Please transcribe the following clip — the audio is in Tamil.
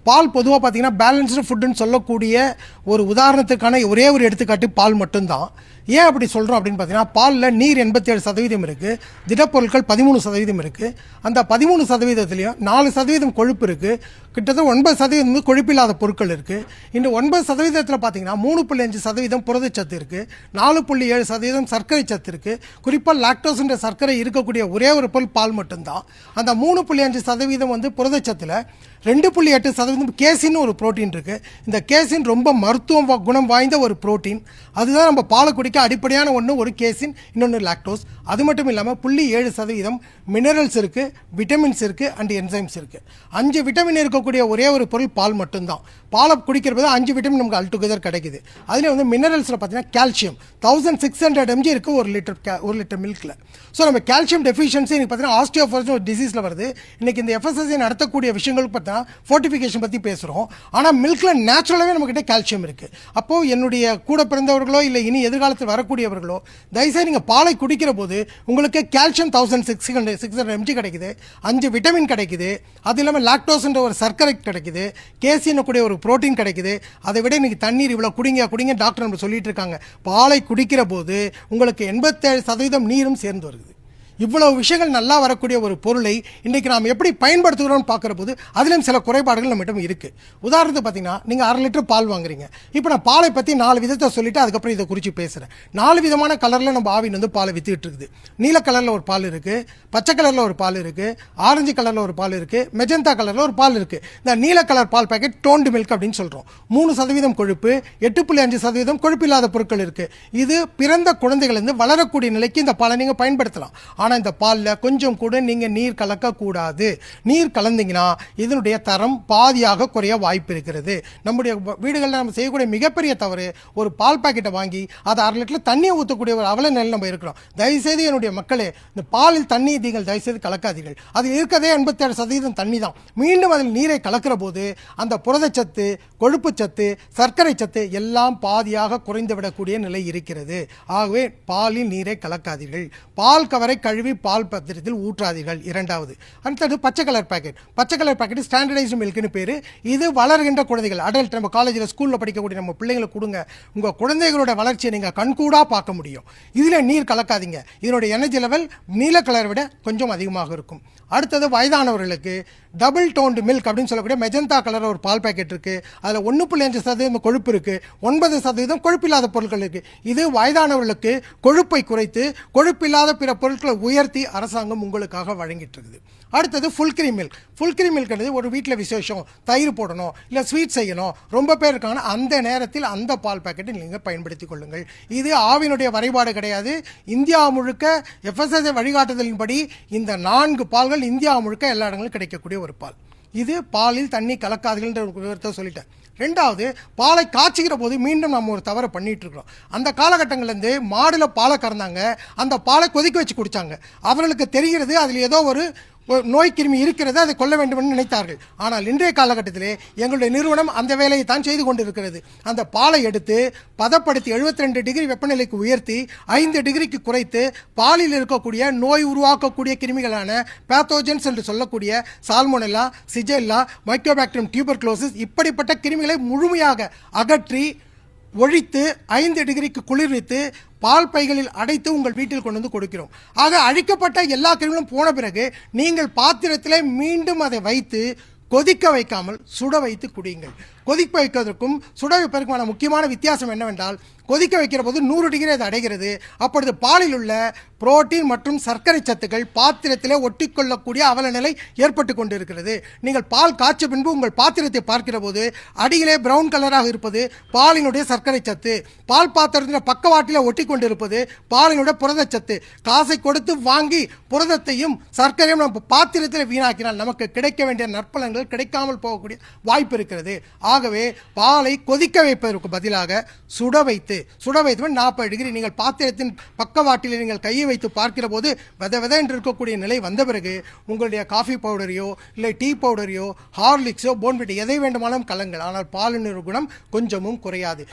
பால் பொதுவாக பார்த்தீங்கன்னா பேலன்ஸ்டு ஃபுட்டுன்னு சொல்லக்கூடிய ஒரு உதாரணத்துக்கான ஒரே ஒரு எடுத்துக்காட்டு பால் மட்டும்தான். ஏன் அப்படி சொல்கிறோம் அப்படின்னு பார்த்தீங்கன்னா, பாலில் நீர் 87% இருக்குது, திடப்பொருட்கள் 13% இருக்குது. அந்த 13%லையும் 4% கொழுப்பு இருக்குது, கிட்டத்தட்ட 9% கொழுப்பில்லாத பொருட்கள் இருக்குது. இந்த 9%த்தில் பார்த்தீங்கன்னா 3.5% புரதச்சத்து இருக்குது, 4.7% சர்க்கரை சத்து இருக்குது. குறிப்பாக லாக்டோஸ்ன்ற சர்க்கரை இருக்கக்கூடிய ஒரே ஒரு பொருள் பால் மட்டும்தான். அந்த 3.5% புரதச்சத்தில் 2.8% கேசின்னு ஒரு புரோட்டீன் இருக்குது. இந்த கேசின் ரொம்ப மருத்துவ குணம் வாய்ந்த ஒரு புரோட்டீன். அதுதான் நம்ம பாலை குடிக்க அடிப்படையான ஒன்று. ஒரு கேசின், இன்னொன்று லாக்டோஸ். அது மட்டும் இல்லாமல் 0.7% மினரல்ஸ் இருக்குது, விட்டமின்ஸ் இருக்குது அண்ட் என்சைம்ஸ் இருக்குது. 5 விட்டமின் இருக்கக்கூடிய ஒரே ஒரு பொருள் பால் மட்டும்தான். பாலை குடிக்கிறப்போ 5 விட்டமின் நமக்கு அல்டுகெதர் கிடைக்குது. அதில் மினரல்ஸில் பார்த்தீங்கன்னா கால்சியம் 1600 mg இருக்குது ஒரு லிட்டர் மில்கில். ஸோ நம்ம கால்சியம் டெஃபிஷியன்சி இன்றைக்கி பார்த்தீங்கன்னா ஆஸ்டியோபோரோசிஸ் ஒரு டிசீஸில் வருது. இன்றைக்கி இந்த எஃப்எஸ்எஸ்ஐ நடத்தக்கூடிய விஷயங்கள் பார்த்தா ஃபோர்ட்டிஃபிகேஷன் பற்றி பேசுகிறோம். ஆனால் மில்கில் நேச்சுரலாகவே நம்மக்கிட்ட கால்சியம் இருக்குது. அப்போது என்னுடைய கூட பிறந்தவர்களோ இல்லை இனி எதிர்காலத்தில் வரக்கூடியவர்களோ தயவுசெய்து நீங்கள் பாலை குடிக்கிற போது உங்களுக்கு கால்சியம் 1600 mg கிடைக்குது, 5 விட்டமின் கிடைக்குது, அது இல்லாமல் லாக்டோஸ்ன்ற ஒரு சர்க்கரை கிடைக்குது, கேசின்னு கூடிய ஒரு புரோட்டீன் கிடைக்குது. அதை விட இன்னைக்கு தண்ணீர் இவ்வளோ குடிங்க டாக்டர் நம்ம சொல்லிட்டு இருக்காங்க. பாலை குடிக்கிற போது உங்களுக்கு 87% நீரும் சேர்ந்து வருது. இவ்வளவு விஷயங்கள் நல்லா வரக்கூடிய ஒரு பொருளை இன்றைக்கி நாம் எப்படி பயன்படுத்துகிறோம்னு பார்க்குற போது அதிலும் சில குறைபாடுகள் நம்மகிட்ட இருக்குது. உதாரணத்துக்கு பார்த்தீங்கன்னா, நீங்கள் 1/2 லிட்டர் பால் வாங்குறீங்க. இப்போ நான் பாலை பற்றி 4 விதத்தை சொல்லிவிட்டு அதுக்கப்புறம் இதை குறித்து பேசுகிறேன். 4 விதமான கலரில் நம்ம ஆவின் பாலை விற்றுக்கிட்டு இருக்குது. நீல கலரில் ஒரு பால் இருக்குது, பச்சை கலரில் ஒரு பால் இருக்குது, ஆரஞ்சு கலரில் ஒரு பால் இருக்குது, மெஜந்தா கலரில் ஒரு பால் இருக்குது. இந்த நீல கலர் பால் பேக்கெட் டோன்டு மில்க் அப்படின்னு சொல்கிறோம். 3% கொழுப்பு, 8.5% கொழுப்பில்லாத பொருட்கள் இருக்குது. இது பிறந்த குழந்தைகளிலிருந்து வளரக்கூடிய நிலைக்கு இந்த பாலை நீங்கள் பயன்படுத்தலாம். ஆனால் இந்த பாலில் கொஞ்சம் கூட நீங்கள் நீர் கலக்கக்கூடாது. நீர் கலந்தீங்கன்னா இதனுடைய தரம் பாதியாக குறைய வாய்ப்பு இருக்கிறது. நம்முடைய வீடுகளில் நம்ம செய்யக்கூடிய மிகப்பெரிய தவறு, ஒரு பால் பாக்கெட்டை வாங்கி அதை 1/2 லிட்டர் தண்ணியை ஊற்றக்கூடிய ஒரு அவல நிலையில் நம்ம இருக்கிறோம். தயவுசெய்து என்னுடைய மக்களே, இந்த பாலில் தண்ணி நீங்கள் தயவுசெய்து கலக்காதீர்கள். அதில் இருக்கிறதே 87% தண்ணி தான். மீண்டும் அதில் நீரை கலக்கிற போது அந்த புரதச்சத்து, கொழுப்பு சத்து, சர்க்கரை சத்து எல்லாம் பாதியாக குறைந்துவிடக்கூடிய நிலை இருக்கிறது. ஆகவே பாலில் நீரை கலக்காதீர்கள். பால் கவரை கழுவி பால் பத்திரத்தில் ஊற்றாதீர்கள். 2வது. அடுத்தது பச்சை கலர் பாக்கெட் ஸ்டாண்டர்டைஸ்டு மில்க்னு பேர். இது வளர்கின்ற குழந்தைகள், அடல்ட், நம்ம காலேஜில் ஸ்கூலில் படிக்கக்கூடிய நம்ம பிள்ளைங்களை கொடுங்க. உங்கள் குழந்தைகளோட வளர்ச்சியை நீங்கள் கண்கூடாக பார்க்க முடியும். இதில் நீர் கலக்காதீங்க. இதனுடைய எனர்ஜி லெவல் நீல கலரை விட கொஞ்சம் அதிகமாக இருக்கும். அடுத்தது வயதானவர்களுக்கு டபுள் டோன்டு மில்க் அப்படின்னு சொல்லக்கூடிய மெஜந்தா கலர் ஒரு பால் பேக்கெட் இருக்குது. அதில் 1.5% கொழுப்பு இருக்குது, 9% கொழுப்பில்லாத பொருட்கள் இருக்குது. இது வயதானவர்களுக்கு கொழுப்பை குறைத்து கொழுப்பில்லாத பிற பொருட்களை உயர்த்தி அரசாங்கம் உங்களுக்காக வழங்கிட்டு இருக்குது. அடுத்தது ஃபுல் கிரீம் மில்க் ஒரு வீட்டில் விசேஷம், தயிர் போடணும், இல்லை ஸ்வீட் செய்யணும், ரொம்ப பேர் இருக்காங்கன்னா அந்த நேரத்தில் அந்த பால் பேக்கெட்டை நீங்கள் பயன்படுத்தி கொள்ளுங்கள். இது ஆவினுடைய வரைபாடு கிடையாது. இந்தியா முழுக்க எஃப்எஸ்எஸ்ஐ வழிகாட்டுதலின்படி இந்த 4 பால்கள் இந்தியா முழுக்க எல்லா இடங்களும் கிடைக்கக்கூடிய ஒரு பால். இது பாலில் தண்ணி கலக்காதுகள்ன்ற ஒரு விவரத்தை சொல்லிட்டேன். 2வது, பாலை காய்ச்சிக்கிற போது மீண்டும் நம்ம ஒரு தவறை பண்ணிட்டு இருக்கிறோம். அந்த காலகட்டங்கள்லேருந்து மாடுல பாலை கறந்தாங்க, அந்த பாலை கொதிக்க வச்சு குடித்தாங்க. அவர்களுக்கு தெரிகிறது அதில் ஏதோ ஒரு நோய் கிருமி இருக்கிறது, அதை கொல்ல வேண்டும் என்று நினைத்தார்கள். ஆனால் இன்றைய காலகட்டத்திலே எங்களுடைய நிறுவனம் அந்த வேலையை தான் செய்து கொண்டிருக்கிறது. அந்த பாலை எடுத்து பதப்படுத்தி 72 டிகிரி வெப்பநிலைக்கு உயர்த்தி 5 டிகிரிக்கு குறைத்து பாலில் இருக்கக்கூடிய நோய் உருவாக்கக்கூடிய கிருமிகளான பேத்தோஜன்ஸ் என்று சொல்லக்கூடிய சால்மோனெல்லா, சிஜெல்லா, மைக்ரோபாக்டீரியம் டியூபர்குலோசிஸ் இப்படிப்பட்ட கிருமிகளை முழுமையாக அகற்றி ஒழித்து 5 டிகிரிக்கு குளிர்வித்து பால் பைகளில் அடைத்து உங்கள் வீட்டில் கொண்டு வந்து கொடுக்கிறோம். ஆக அழிக்கப்பட்ட எல்லா கிருமிகளும் போன பிறகு நீங்கள் பாத்திரத்திலே மீண்டும் அதை வைத்து கொதிக்க வைக்காமல் சுட வைத்து குடியுங்கள். கொதிக்க வைப்பதற்கும் சுட வைப்பதற்குமான முக்கியமான வித்தியாசம் என்னவென்றால், கொதிக்க வைக்கிற போது 100 டிகிரி அது அடைகிறது. அப்பொழுது பாலில் உள்ள புரோட்டீன் மற்றும் சர்க்கரை சத்துக்கள் பாத்திரத்திலே ஒட்டிக்கொள்ளக்கூடிய அவல நிலை ஏற்பட்டு கொண்டிருக்கிறது. நீங்கள் பால் காய்ச்ச பின்பு உங்கள் பாத்திரத்தை பார்க்கிற போது அடியிலே பிரவுன் கலராக இருப்பது பாலினுடைய சர்க்கரை சத்து, பால் பாத்திரத்தின் பக்கவாட்டிலே ஒட்டி கொண்டிருப்பது பாலினுடைய புரதச்சத்து. காசை கொடுத்து வாங்கி புரதத்தையும் சர்க்கரையும் நம்ம பாத்திரத்தில் வீணாக்கினால் நமக்கு கிடைக்க வேண்டிய நற்பலன்கள் கிடைக்காமல் போகக்கூடிய வாய்ப்பு இருக்கிறது. ஆகவே பாலை கொதிக்க வைப்பதற்கு பதிலாக சுட வைத்து 40 டிகிரி நீங்கள் பாத்திரத்தின் பக்கவாட்டில் நீங்கள் கையை வைத்து பார்க்கிற போது வெத என்று இருக்கக்கூடிய நிலை வந்த பிறகு உங்களுடைய காஃபி பவுடரையோ இல்லை டீ பவுடரையோ ஹார்லிக்ஸோ போன்விட்டோ எதை வேண்டுமானாலும் கலங்கள். ஆனால் பாலின் குணம் கொஞ்சமும் குறையாது.